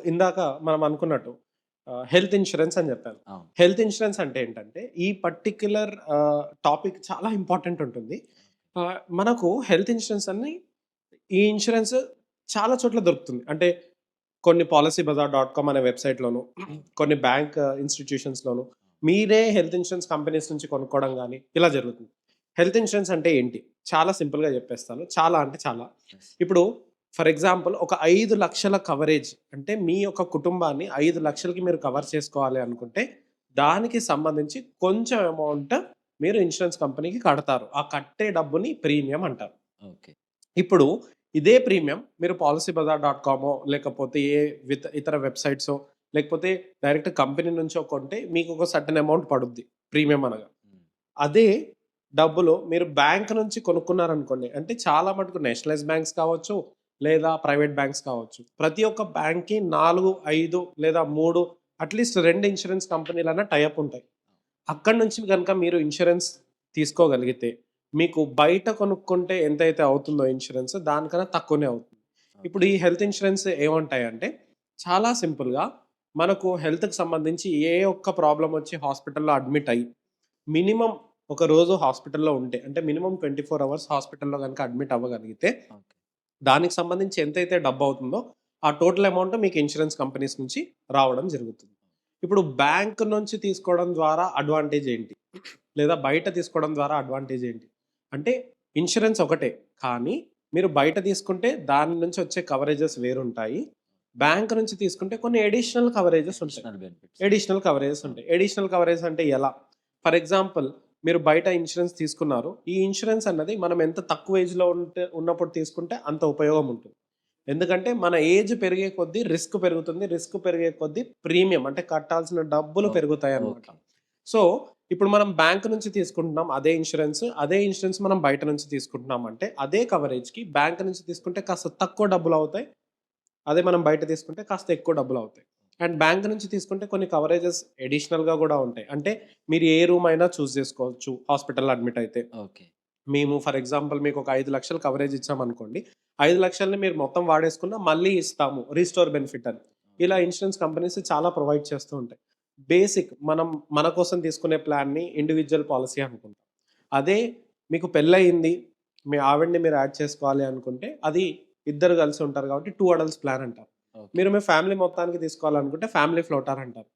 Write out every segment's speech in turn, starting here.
ఇందాక మనం అనుకున్నట్టు హెల్త్ ఇన్స్యూరెన్స్ అని జెప్పాను. అవును. హెల్త్ ఇన్స్యూరెన్స్ అంటే ఏంటంటే, ఈ పర్టిక్యులర్ టాపిక్ చాలా ఇంపార్టెంట్ ఉంటుంది. మనకు హెల్త్ ఇన్స్యూరెన్స్ అని ఈ ఇన్స్యూరెన్స్ చాలా చోట్ల దొరుకుతుంది. అంటే కొన్ని పాలిసీబజార్.కామ్ అనే వెబ్‌సైట్‌లోను, అవును. కొన్ని బ్యాంక్ ఇన్‌స్టిట్యూషన్స్‌లోను మీరే హెల్త్ ఇన్స్యూరెన్స్ కంపెనీస్ నుంచి కొనుక్కోవడం గాని ఇలా జరుగుతుంది. హెల్త్ ఇన్స్యూరెన్స్ అంటే ఏంటి? చాలా సింపుల్‌గా జెప్పేస్తాను. చాలా అంటే చాలా. యెస్. ఇప్పుడు ఫర్ ఎగ్జాంపుల్ ఒక 5,00,000 కవరేజ్ అంటే మీ యొక్క కుటుంబాన్ని 5,00,000కి మీరు కవర్ చేసుకోవాలి అనుకుంటే, దానికి సంబంధించి కొంచెం అమౌంట్ మీరు ఇన్స్యూరెన్స్ కంపెనీకి కడతారు. ఆ కట్టే డబ్బుని ప్రీమియం అంటారు. ఓకే. ఇప్పుడు ఇదే ప్రీమియం మీరు పాలిసీబజార్.కామో లేకపోతే ఇతర వెబ్‌సైట్సో లేకపోతే డైరెక్ట్ కంపెనీ నుంచో కొంటే మీకొక సర్టెన్ అమౌంట్ పడుద్ది ప్రీమియం అనగా. హ్మ్. అదే డబ్బులు మీరు బ్యాంక్ నుంచి కొనుక్కున్నారనుకోండి. అంటే చాలా మటుకు నేషనలైజ్డ్ బ్యాంక్స్ కావచ్చు, లేదా ప్రైవేట్ బ్యాంక్స్ కావచ్చు. ప్రతి ఒక్క బ్యాంక్‌కి 4, 5 లేదా 3 అట్‌లీస్ట్ 2 ఇన్స్యూరెన్స్ కంపెనీలన్నా టై అప్ ఉంటాయి. అక్కడి నుంచి గనుక మీరు ఇన్స్యూరెన్స్ తీసుకోగలిగితే, మీకు బయట కొనుక్కుంటే ఎంతైతే అవుతుందో ఇన్స్యూరెన్స్ దానికన్నా తక్కువనే అవుతుంది. ఇప్పుడు ఓకే. ఈ హెల్త్ ఇన్స్యూరెన్స్ ఏముంటాయంటే, చాలా సింపుల్‌గా మనకు హెల్త్‌కి సంబంధించి ఏ ఒక్క ప్రాబ్లమ్ వచ్చి హాస్పిటల్‌లో అడ్మిట్ అయ్యి, మినిమమ్ ఒక రోజు హాస్పిటల్‌లో ఉంటే, అంటే మినిమమ్ 24 అవర్స్ హాస్పిటల్‌లో గనుక అడ్మిట్ అవ్వగలిగితే, ఓకే. దానికి సంబంధించి ఎంతైతే డబ్బవుతుందో, ఆ టోటల్ అమౌంట్ మీకు ఇన్స్యూరెన్స్ కంపెనీస్ నుంచి రావడం జరుగుతుంది. ఇప్పుడు బ్యాంక్ నుంచి తీసుకోవడం ద్వారా అడ్వాంటేజ్ ఏంటి? లేదా బయట తీసుకోవడం ద్వారా అడ్వాంటేజ్ ఏంటి? అంటే ఇన్స్యూరెన్స్ ఒకటే. కానీ మీరు బయట తీసుకుంటే దాని నుంచి వచ్చే కవరేజెస్ వేరుంటాయి. బ్యాంక్ నుంచి తీసుకుంటే కొన్ని అడిషనల్ కవరేజెస్ ఉంటాయి. Additional benefits. అడిషనల్ కవరేజెస్ అవును. ఉంటాయి. అడిషనల్ కవరేజ్ అంటే ఎలా? ఫర్ ఎగ్జాంపుల్ మీరు బయట ఇన్స్యూరెన్స్ తీసుకున్నారు. ఈ ఇన్స్యూరెన్స్ అన్నది మనం ఎంత తక్కువ ఏజ్‌లో ఉన్నప్పుడు తీసుకుంటే అంత ఉపయోగం ఉంటుంది. ఎందుకంటే మన ఏజ్ పెరిగే కొద్దీ రిస్క్ పెరుగుతుంది. రిస్క్ పెరిగే కొద్దీ ప్రీమియం అంటే కట్టాల్సిన డబ్బులు ఓహ్! పెరుగుతాయన్నమాట. ఓకే. సో, ఇప్పుడు మనం బ్యాంక్ నుంచి తీసుకుంటున్నాం అదే ఇన్స్యూరెన్స్. అదే ఇన్స్యూరెన్స్ మనం బయట నుంచి తీసుకుంటున్నాం అంటే అదే కవరేజ్‌కి బ్యాంక్ నుంచి తీసుకుంటే కాస్త తక్కువ డబ్బులవుతాయి. అదే మనం బయట తీసుకుంటే కాస్త ఎక్కువ డబ్బులవుతాయి. అండ్ బ్యాంక్ నుంచి తీసుకుంటే కొన్ని కవరేజెస్ అడిషనల్‌గా గూడా ఉంటాయి. అంటే మీరు ఏ రూమ్ అయినా చూజ్ జేసుకోవచ్చు హాస్పిటల్‌లో అడ్మిట్ అయితే. ఓకే. మేము ఫర్ ఎగ్జాంపుల్ మీకొక 5,00,000 కవరేజ్ ఇచ్చామనుకోండి. 5,00,000ని మీరు మొత్తం వాడేసుకున్నా మళ్ళీ ఇస్తాము. రీస్టోర్ బెనిఫిట్ అని. ఇలా ఓకే. ఇన్స్యూరెన్స్ కంపెనీస్ చాలా ప్రొవైడ్ చేస్తూ ఉంటాయి. బేసిక్ మనం మన కోసం తీసుకునే ప్లాన్‌ని ఇండివిడ్యువల్ పాలిసీ అనుకుంటాం. అదే మీకు పెళ్లయింది. మీ ఆవిడని మీరు యాడ్ చేసుకోవాలి అనుకుంటే అది ఇద్దరు కలిసి ఉంటారు కాబట్టి 2 అడల్ట్స్ ప్లాన్ అంటారు. ఓకే. మీరు మీ ఫ్యామిలీ మొత్తానికి తీసుకోవాలనుకుంటే ఫ్యామిలీ ఫ్లోటర్ అంటారు.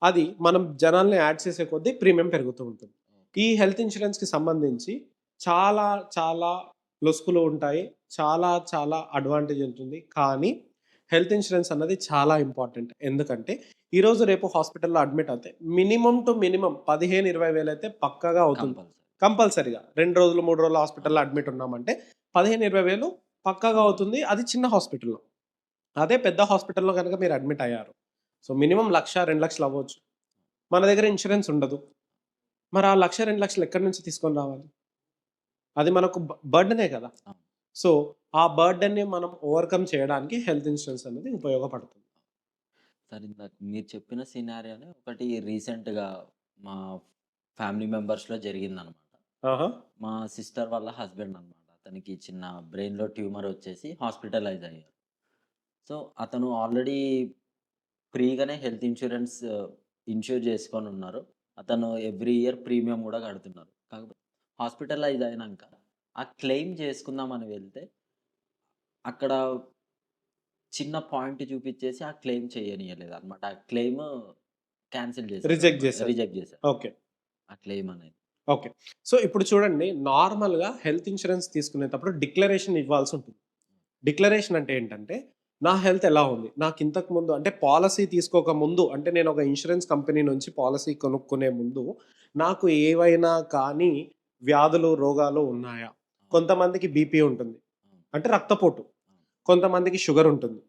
అది మనం జనాల్ని యాడ్ చేసే కొద్దీ ప్రీమియం పెరుగుతూ ఉంటుంది. ఓకే. ఈ హెల్త్ ఇన్స్యూరెన్స్‌కి సంబంధించి చాలా, చాలా లొసుగులు ఉంటాయి. చాలా, చాలా అడ్వాంటేజ్ ఉంటుంది. కానీ హెల్త్ ఇన్స్యూరెన్స్ అన్నది చాలా ఇంపార్టెంట్. ఎందుకంటే ఈరోజు రేపు హాస్పిటల్‌లో అడ్మిట్ అవుతే మినిమమ్ టు మినిమమ్ 15, 20 వేలైతే పక్కాగా అవుతుంది. కంపల్సరీ. కంపల్సరీగా 2 రోజులు, 3 రోజులు హాస్పిటల్‌లో అవును. అడ్మిట్ ఉన్నామంటే 15, 20 వేలు పక్కాగా అవును. అవుతుంది. అది చిన్న హాస్పిటల్‌లో. అదే పెద్ద హాస్పిటల్‌లో గనుక మీరు అడ్మిట్ అయ్యారు. సో, మినిమమ్ 1,00,000, 2,00,000 అవ్వచ్చు. మన దగ్గర ఇన్స్యూరెన్స్ ఉండదు. మరి ఆ 1,00,000, 2,00,000 ఎక్కడి నుంచి తీసుకొని రావాలి? అది మనకు బర్డెనే కదా! అవును. సో, ఆ బర్డెన్‌ని మనం ఓవర్‌కమ్ చేయడానికి హెల్త్ ఇన్స్యూరెన్స్ అనేది ఉపయోగపడుతుంది. సార్ ఇందాక మీరు చెప్పిన సినారియోనే ఒకటి రీసెంట్‌గా మా ఫ్యామిలీ మెంబర్స్‌లో జరిగిందనమాట. ఆహా! మా సిస్టర్ వాళ్ళ హస్బెండ్ అనమాట. అతనికి చిన్న బ్రెయిన్‌లో ట్యూమర్ వచ్చేసి హాస్పిటలైజ్ అయ్యారు. సో, అతను ఆల్రెడీ ఫ్రీగానే హెల్త్ ఇన్స్యూరెన్స్ ఇన్ష్యూర్ చేసుకొనున్నారు. అతను ఎవ్రీ ఇయర్ ప్రీమియం గూడా కడుతున్నారు. కాకపోతే హాస్పిటలైజ్ అయినంక ఆ క్లెయిమ్ చేసుకుందామని వెళ్తే, అక్కడ చిన్న పాయింట్ చూపిచ్చేసి ఆ క్లెయిమ్ చేయనీయలేదనమాట. ఆ క్లెయిమ్ క్యాన్సిల్ రిజెక్ట్ చేశారనమాట. జేశారు. రిజెక్ట్ చేశారు. ఓకే. ఆ క్లెయిమ్ అనేది. ఓకే. సో, ఇప్పుడు చూడండి నార్మల్‌గా హెల్త్ ఇన్స్యూరెన్స్ తీసుకునేటప్పుడు డిక్లరేషన్ ఇవ్వాల్సుంటుంది. డిక్లరేషన్ అంటే ఏంటంటే, నా హెల్త్ ఎలా ఉంది? నాకింతకు ముందు అంటే పాలిసీ తీసుకోక ముందు అంటే నేను ఒక ఇన్స్యూరెన్స్ కంపెనీ నుంచి పాలిసీ కొనుక్కునే ముందు నాకు ఏవైనా కానీ వ్యాధులు, రోగాలు ఉన్నాయా? అవును. కొంతమందికి బీపీ ఉంటుంది. అవును. అంటే రక్తపోటు. అవును. కొంతమందికి షుగర్ ఉంటుంది.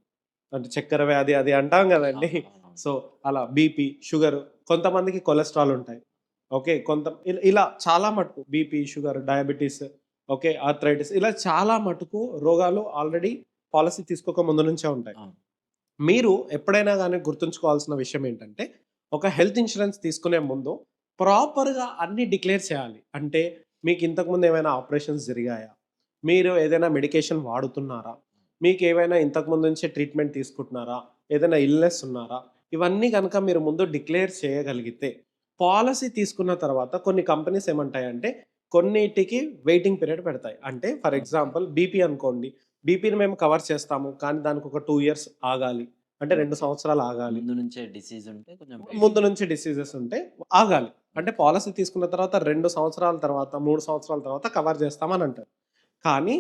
అంటే చక్కెర వ్యాధి అది అంటాం గదండీ! అవునవును. సో, అలా బీపీ, షుగరు కొంతమందికి కొలెస్ట్రాల్ ఉంటాయి. ఓకే. ఇలా చాలా మటుకు BP, sugar, diabetes okay. Arthritis ఇలా చాలా మటుకు రోగాలు ఆల్రెడీ పాలిసీ తీసుకోక ముందు నుంచే ఉంటాయి. అవును. మీరు ఎప్పుడైనా గాని గుర్తుంచుకోవాల్సిన విషయం ఏంటంటే, ఒక హెల్త్ ఇన్స్యూరెన్స్ తీసుకునే ముందు ప్రాపర్‌గా అన్నీ డిక్లేర్ చేయాలి. అంటే మీకు ఇంతకుముందు ఏమైనా ఆపరేషన్స్ జరిగాయా? మీరు ఏదైనా మెడికేషన్ వాడుతున్నారా? మీకేవైనా ఇంతకుముందు నుంచే ట్రీట్మెంట్ తీసుకుంటున్నారా? ఏదైనా ఇల్‌నెస్ ఉన్నారా? ఇవన్నీ గనక మీరు ముందు డిక్లేర్ చేయగలిగితే, పాలిసీ తీసుకున్న తర్వాత కొన్ని కంపెనీస్ ఏమంటాయంటే, కొన్నిటికి వెయిటింగ్ పీరియడ్ పెడతాయి. అంటే ఫర్ ఓకే. ఎగ్జాంపుల్ బీపీ అనుకోండి. బీపీని మేము కవర్ చేస్తాము. కానీ దానికొక 2 ఇయర్స్ ఆగాలి. అంటే 2 ఓకే. సంవత్సరాలు ఆగాలి. ముందు నుంచే డిసీజ్ ఉంటే కొంచెం ముందు వెయిటింగ్. నుంచి డిసీజెస్ ఉంటే ఆగాలి. అంటే ఓకే. పాలిసీ తీసుకున్న తర్వాత 2 సంవత్సరాల తర్వాత, 3 సంవత్సరాల తర్వాత కవర్ చేస్తామని అంటారు. కానీ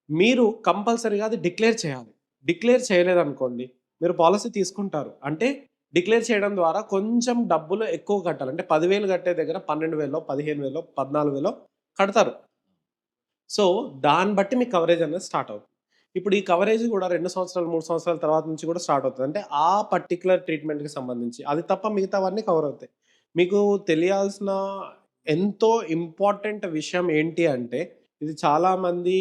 మీరు కంపల్సరీగా అది డిక్లేర్ చేయాలి. డిక్లేర్ చేయలేదనుకోండి, మీరు పాలిసీ తీసుకుంటారు. అంటే డిక్లేర్ చేయడం ద్వారా కొంచెం డబ్బులు ఎక్కువ కట్టాలి. అంటే 10,000 కట్టే దగ్గర 12,000, 15,000, 14,000 కడతారు. సో, దాన్ని బట్టి మీకు కవరేజ్ అనేది స్టార్ట్ అవుతుంది. ఇప్పుడు ఈ కవరేజ్ గూడా 2 సంవత్సరాలు, 3 సంవత్సరాల తర్వాత నుంచి కూడా స్టార్ట్ అవుతది. అంటే ఆ పర్టిక్యులర్ ట్రీట్‌మెంట్‌కి సంబంధించి. అది తప్ప మిగతావన్నీ కవర్ అవుతాయి. మీకు తెలియాల్సిన ఎంతో ఇంపార్టెంట్ విషయం ఏంటి అంటే, ఇది చాలామంది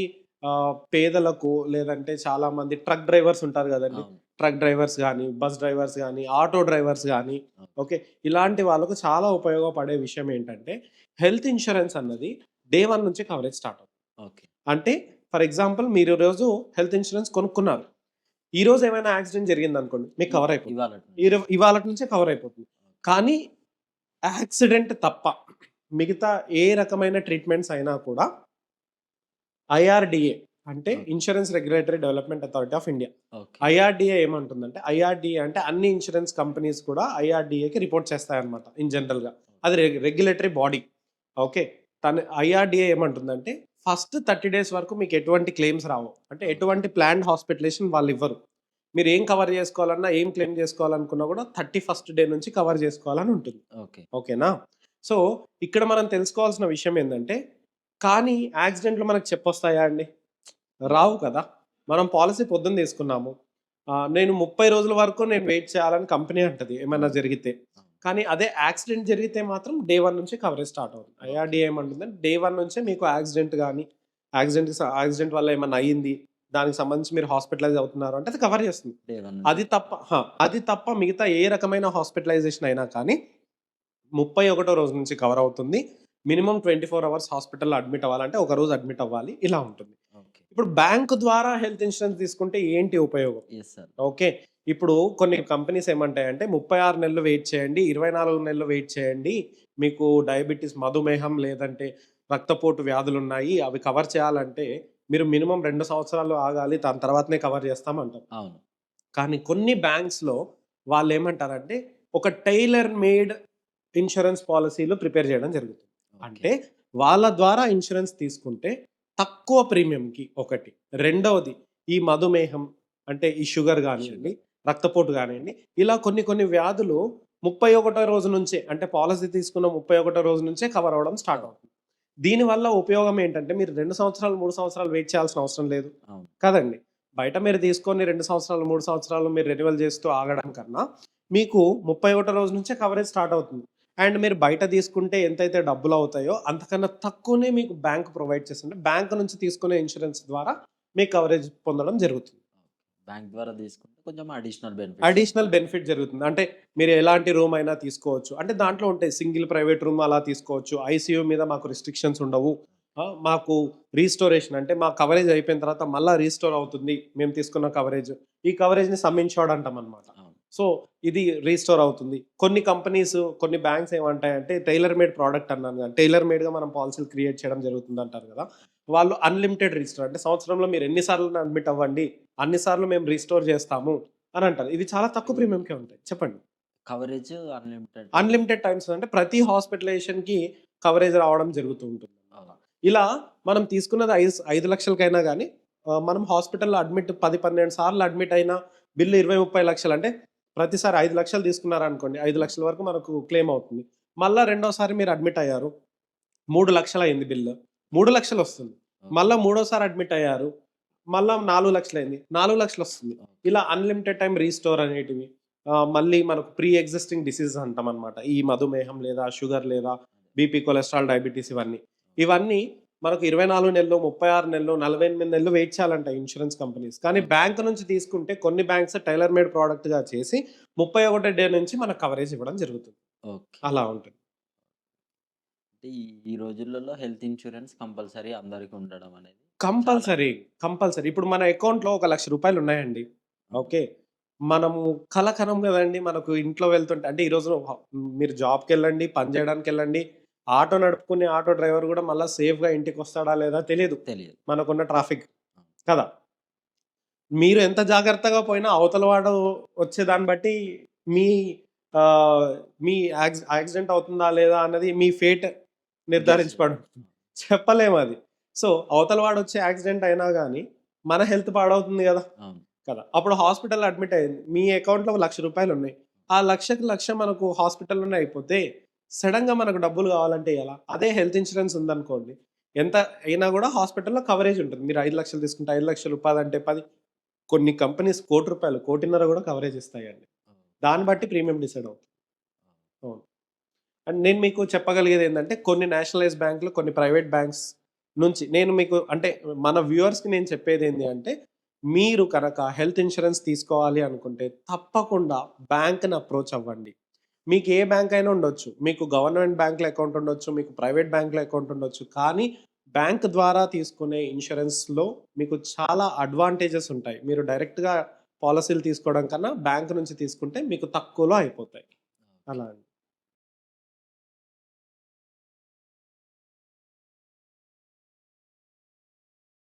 పేదలకు లేదంటే చాలామంది ట్రక్ డ్రైవర్స్ ఉంటారు గదండీ! అవును. ట్రక్ డ్రైవర్స్ గానీ, బస్ డ్రైవర్స్ గానీ, ఆటో డ్రైవర్స్ గానీ, ఓకే. ఓకే. ఇలాంటి వాళ్ళకు చాలా ఉపయోగపడే విషయం ఏంటంటే, హెల్త్ ఇన్స్యూరెన్స్ అన్నది డే 1 నుంచి కవరేజ్ స్టార్ట్ అవుతుంది. ఓకే. అంటే ఫర్ ఎగ్జాంపుల్ మీరు ఈరోజు హెల్త్ ఇన్స్యూరెన్స్ కొనుక్కున్నారు. ఈరోజు ఏమైనా యాక్సిడెంట్ జరిగిందనుకోండి మీకు ఇ కవర్ అయిపోతుంది. ఇవాళటి నుంచి. ఇవాళటి నుంచే కవర్ అయిపోతుంది. కానీ యాక్సిడెంట్ తప్ప మిగతా ఏ రకమైన ట్రీట్మెంట్స్ అయినా కూడా ఐఆర్‌డీఏ అంటే okay. Insurance regulatory development authority of India. Okay. IRDA ఏమంటుందంటే ఐఆర్‌డీఏ అంటే అన్ని ఇన్స్యూరెన్స్ కంపెనీస్ కూడా ఐఆర్‌డీఏకి రిపోర్ట్ చేస్తాయన్నమాట ఇన్ జనరల్‌గా. అది రెగ్యులేటరీ బాడీ. ఓకే. ఐఆర్‌డీఏ ఏమంటుందంటే ఫస్ట్ 30 డేస్ వరకు మీకు ఎటువంటి క్లెయిమ్స్ రావు. అంటే ఓకే. ఎటువంటి ప్లాన్డ్ హాస్పిటలేషన్ వాళ్ళివ్వరు. మీరు ఏం కవర్ చేసుకోవాలన్నా, ఏం క్లెయిమ్ చేసుకోవాలనుకున్నా కూడా 31st డే నుంచి కవర్ చేసుకోవాలని ఉంటుంది. ఓకే. ఓకేనా? సో, ఇక్కడ మనం తెలుసుకోవాల్సిన విషయం ఏందంటే, కానీ యాక్సిడెంట్‌లు మనకు చెప్పొస్తాయా అండి? రావు కదా! మనం పాలిసీ పొద్దున తీసుకున్నాము. నేను 30 రోజుల వరకు నేను వెయిట్ చేయాలని కంపెనీ అంటది ఏమన్నా అవును. జరిగితే. అవును. కానీ అదే యాక్సిడెంట్ జరిగితే మాత్రం డే 1 నుంచి కవరేజ్ స్టార్ట్ అవుతుంది. ఓకే. ఐఆర్‌డీఏ ఏమంటుందంటే డే 1 నుంచే మీకు యాక్సిడెంట్ గాని, యాక్సిడెంట్ వల్ల ఏమన్నా అయింది, దానికి సంబంధించి మీరు హాస్పిటలైజ్ అవుతున్నారు అంటే అది కవర్ చేస్తుంది. డే 1 నుంచి అది తప్ప కవర్. అది తప్ప మిగతా ఏ రకమైన హాస్పిటలైజేషన్ అయినా కానీ 31 రోజు నుంచి కవర్ అవుతుంది. మినిమమ్ 24 అవర్స్ హాస్పిటల్‌లో అడ్మిట్ అవ్వాలంటే ఒక రోజు అడ్మిట్ అవ్వాలి. ఇలా ఉంటుంది. ఓకే. ఇప్పుడు బ్యాంక్ ద్వారా హెల్త్ ఇన్స్యూరెన్స్ తీసుకుంటే ఏంటి ఉపయోగం? Yes sir. ఓకే. ఇప్పుడు కొన్ని కంపెనీస్ ఏమంటాయంటే 36 నెలలు వెయిట్ చేయండి, 24 నెలలు వెయిట్ చేయండి. మీకు డయాబెటిస్, మధుమేహం లేదంటే రక్తపోటు వ్యాధులున్నాయి. అవి కవర్ చేయాలంటే మీరు మినిమమ్ 2 సంవత్సరాలు ఆగాలి. దాని తర్వాతనే కవర్ చేస్తామంటారు. అవును. కానీ కొన్ని బ్యాంక్స్‌లో వాళ్ళేమంటారంటే ఒక టైలర్ మేడ్ ఇన్స్యూరెన్స్ పాలిసీలు ప్రిపేర్ చేయడం జరుగుతుంది. ఓకే. అంటే వాళ్ళ ద్వారా ఇన్స్యూరెన్స్ తీసుకుంటే తక్కువ ప్రీమియంకి ఒకటి. రెండవది ఈ మధుమేహం అంటే ఈ షుగర్ గానియండి, షుగర్. రక్తపోటు గానియండి, ఇలా కొన్ని కొన్ని వ్యాధులు 31 రోజు నుంచే అంటే పాలిసీ తీసుకున్న 31 రోజు నుంచే కవర్ అవ్వడం స్టార్ట్ అవుతుంది. దీనివల్ల ఉపయోగం ఏంటంటే మీరు 2 సంవత్సరాలు, 3 సంవత్సరాలు వెయిట్ చేయాల్సిన అవసరం లేదు. అవును. కదండీ! బయట మీరు తీసుకొని 2 సంవత్సరాలు, 3 సంవత్సరాలు మీరు రెన్యువల్ చేస్తూ ఆగడం కన్నా, మీకు 31 రోజు నుంచే కవరేజ్ స్టార్ట్ అవుతుంది. అండ్ మీరు బయట తీసుకుంటే ఎంతైతే డబ్బులవుతాయో, అంతకన్నా తక్కువనే మీకు బ్యాంక్ ప్రొవైడ్ చేస్తుంది. బ్యాంక్ నుంచి తీసుకునే ఇన్స్యూరెన్స్ ద్వారా మీకు కవరేజ్ పొందడం జరుగుతుంది. బ్యాంక్ ద్వారా తీసుకుంటే కొంచెం అడిషనల్ బెనిఫిట్స్ అడిషనల్ ఉంటాయి. బెనిఫిట్ జరుగుతుంది. అంటే మీరు ఎలాంటి రూమ్ అయినా తీసుకోవచ్చు. అంటే దాంట్లో ఉంటాయి సింగిల్ ప్రైవేట్ రూమ్ అలా తీసుకోవచ్చు. ఐసీయూ మీద మాకు రిస్ట్రిక్షన్స్ ఉండవు. మాకు రీస్టోరేషన్ అంటే మా కవరేజ్ అయిపోయిన తర్వాత మళ్ళా రీస్టోర్ అవుతుంది. మేము తీసుకున్న కవరేజ్. ఈ కవరేజ్‌ని సమ్ ఇన్ష్యూర్డ్ అంటామనమాట. అవును. సో, ఇది రీస్టోర్ అవుతుంది. కొన్ని కంపెనీస్, కొన్ని బ్యాంక్స్ ఏమంటాయంటే టైలర్ మేడ్ ప్రొడక్ట్ అన్నాను కదా! టైలర్ మేడ్‌గా మనం పాలిసీలు క్రియేట్ చేయడం జరుగుతుందంటారు కదా! వాళ్ళు అన్‌లిమిటెడ్ రీస్టోర్ అంటే సంవత్సరంలో మీరు ఎన్ని సార్లు అడ్మిట్ అవ్వండి. అన్ని సార్లు మేము రీస్టోర్ చేస్తాము అని అంటారు. ఇవి చాలా తక్కువ ఇప్పుడు ప్రీమియంకే ఉంటాయి. చెప్పండి. Coverage unlimited. అన్‌లిమిటెడ్ టైమ్స్ అంటే ప్రతి హాస్పిటలైజేషన్‌కి కవరేజ్ రావడం జరుగుతూ ఉంటుందన్నమాట. అవును. ఇలా మనం తీసుకున్నది 5 లక్షలకైనా గానీ మనం హాస్పిటల్‌లో అడ్మిట్ 10, 12 సార్లు అడ్మిట్ అయినా బిల్లు 20, 30 లక్షలు అంటే ప్రతిసారి 5 లక్షలు తీసుకున్నారనుకోండి. 5 హ్మ్. లక్షల వరకు మనకు క్లెయిమ్ అవుతుంది. మళ్ళా రెండోసారి మీరు అడ్మిట్ అయ్యారు. 3 లక్షలయింది బిల్లు. 3 లక్షలొస్తుంది. ఓకే. మళ్ళా మూడోసారి అడ్మిట్ అయ్యారు. మళ్ళా 4 లక్షలయింది. 4 లక్షలొస్తుంది. ఓకే. ఇలా అన్‌లిమిటెడ్ టైమ్ రీస్టోర్ అనేటివి. మళ్ళీ మనకు ప్రీ ఎగ్జిస్టింగ్ డిసీజెస్ అంటామనమాట. ఈ మధుమేహం లేదా షుగర్ లేదా బీపీ, కొలెస్ట్రాల్, డయాబెటిస్ ఇవన్నీ. ఇవన్నీ మనకు 24 నెలలు, 36 నెలలు, 48 నెలలు వెయిట్ చేయాలంట ఇన్స్యూరెన్స్ కంపెనీస్. కానీ ఓకే. బ్యాంక్ నుంచి తీసుకుంటే కొన్ని బ్యాంక్స్ టైలర్ మేడ్ ప్రొడక్ట్‌గా చేసి 31 డే నుంచి మనకు కవరేజ్ ఇవ్వడం జరుగుతుంది. ఓకే. అలా ఉంటుంది. అంటే ఈ ఈ రోజులలో హెల్త్ ఇన్స్యూరెన్స్ కంపల్సరీ అందరికి ఉండడం అనేది చాలా. కంపల్సరీ. కంపల్సరీ. ఇప్పుడు మన అకౌంట్‌లో ఒక రూ. 1,00,000 ఉన్నాయండి. అవును. ఓకే. మనము కల కనం గదండీ! మనకు ఇంట్లో వెళ్తుంటే అంటే ఈరోజు మీరు జాబ్‌కెళ్ళండి, పని జేయడానికెళ్ళండి. ఆటో నడుపుకునే ఆటో డ్రైవర్ గూడా మళ్ళా సేఫ్‌గా ఇంటికొస్తాడా లేదా తెలీదు. తెలియదు. మనకున్న ట్రాఫిక్ అవును. కదా! మీరు ఎంత జాగ్రత్తగా పోయినా అవతల వాడు వచ్చే దాన్ని బట్టి మీ ఆహ్, మీ యాక్సిడెంట్ అవుతుందా లేదా అన్నది మీ ఫేట్ గెస్ నిర్ధారించబడి ఉంటుంది. చెప్పలేమది. సో, అవతల వాడొచ్చి యాక్సిడెంట్ అయినా గాని మన హెల్త్ పాడవుతుంది గదా! అవును. కదా! అప్పుడు హాస్పిటల్‌లో అడ్మిట్ అయింది. మీ అకౌంట్‌లో ఒక రూ. 1,00,000 ఆ 1,00,000కి 1,00,000 మనకు హాస్పిటల్‌లోనే అయిపోతే, సడెన్‌గా మనకు డబ్బులు కావాలంటే ఎలా? అదే హెల్త్ ఇన్స్యూరెన్స్ ఉందనుకోండి. ఎంత అయినా గూడా హాస్పిటల్‌లో కవరేజ్ ఉంటుంది. మీరు 5,00,000 తీసుకుంటే 5,00,000 10 అంటే 10 కొన్ని కంపెనీస్ రూ. 1,50,00,000 గూడా కవరేజ్ ఇస్తాయండి. దాన్ని బట్టి ప్రీమియం డిసైడ్ అవుతుంది. అవును. అండ్ నేను మీకు చెప్పగలిగేదేంటంటే కొన్ని నేషనలైజ్డ్ బ్యాంకులు, కొన్ని ప్రైవేట్ బ్యాంక్స్ నుంచి నేను మీకు అంటే మన వ్యూవర్స్‌కి నేను చెప్పేదేంటి అంటే, మీరు కనుక హెల్త్ ఇన్స్యూరెన్స్ తీసుకోవాలి అనుకుంటే తప్పకుండా బ్యాంక్‌ని అప్రోచ్ అవ్వండి. మీకు ఏ బ్యాంక్ అయినా ఉండొచ్చు. మీకు గవర్నమెంట్ బ్యాంక్‌లో అకౌంట్ ఉండొచ్చు. మీకు ప్రైవేట్ బ్యాంక్‌లో అకౌంట్ ఉండొచ్చు. కానీ బ్యాంక్ ద్వారా తీసుకునే ఇన్స్యూరెన్స్‌లో మీకు చాలా అడ్వాంటేజెస్ ఉంటాయి. మీరు డైరెక్ట్‌గా పాలిసీలు తీసుకోవడం కన్నా బ్యాంక్ నుంచి తీసుకుంటే మీకు తక్కువలో అయిపోతాయి. ఓకే. అలా అండి.